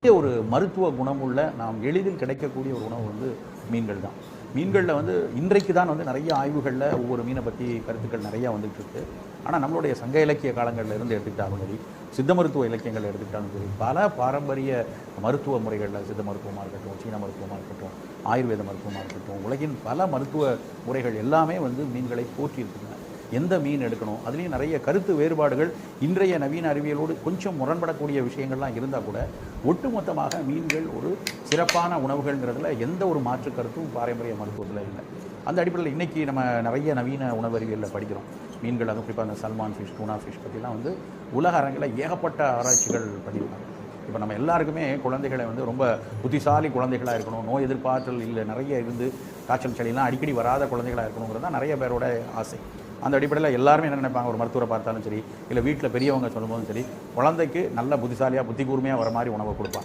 ஒரு மருத்துவ குணமுள்ள நாம் எளிதில் கிடைக்கக்கூடிய ஒரு உணவு மீன்கள் தான். மீன்களில் இன்றைக்கு தான் நிறைய ஆய்வுகளில் ஒவ்வொரு மீனை பற்றி கருத்துக்கள் நிறையா வந்துட்டுருக்கு. ஆனால் நம்மளுடைய சங்க இலக்கிய காலங்களில் இருந்து எடுத்துக்கிட்டாலும் சரி, சித்த மருத்துவ இலக்கியங்கள் எடுத்துக்கிட்டாலும் சரி, பல பாரம்பரிய மருத்துவ முறைகளில் சித்த மருத்துவமாக இருக்கட்டும், சீன மருத்துவமாக இருக்கட்டும், ஆயுர்வேத மருத்துவமாக இருக்கட்டும், உலகின் பல மருத்துவ முறைகள் எல்லாமே மீன்களை போற்றியிருக்குங்க. எந்த மீன் எடுக்கணும், அதுலேயும் நிறைய கருத்து வேறுபாடுகள் இன்றைய நவீன அறிவியலோடு கொஞ்சம் முரண்படக்கூடிய விஷயங்கள்லாம் இருந்தால் கூட ஒட்டுமொத்தமாக மீன்கள் ஒரு சிறப்பான உணவுகள்ங்கிறதுல எந்த ஒரு மாற்று கருத்தும் பாரம்பரிய மருத்துவத்தில் இல்லை. அந்த அடிப்படையில் இன்றைக்கி நம்ம நிறைய நவீன உணவு அறிவியலில் படிக்கிறோம். மீன்கள், அதுவும் குறிப்பாக அந்த சல்மான் ஃபிஷ், டூனா ஃபிஷ் பற்றிலாம் உலக அரங்கில் ஏகப்பட்ட ஆராய்ச்சிகள் பண்ணியிருக்காங்க. இப்போ நம்ம எல்லாருக்குமே குழந்தைகளை ரொம்ப புத்திசாலி குழந்தைகளாக இருக்கணும், நோய் எதிர்ப்பாற்றல் இல்லை நிறைய இருந்து காய்ச்சல் சளிலாம் அடிக்கடி வராத குழந்தைகளாக இருக்கணுங்கிறது தான் நிறைய பேரோட ஆசை. அந்த அடிப்படையில் எல்லாருமே என்ன நினைப்பாங்க, ஒரு மருத்துவரை பார்த்தாலும் சரி, இல்லை வீட்டில் பெரியவங்க சொல்லும்போதும் சரி, குழந்தைக்கு நல்ல புத்திசாலியாக புத்தி கூர்மையாக வர மாதிரி உணவை கொடுப்பாங்க.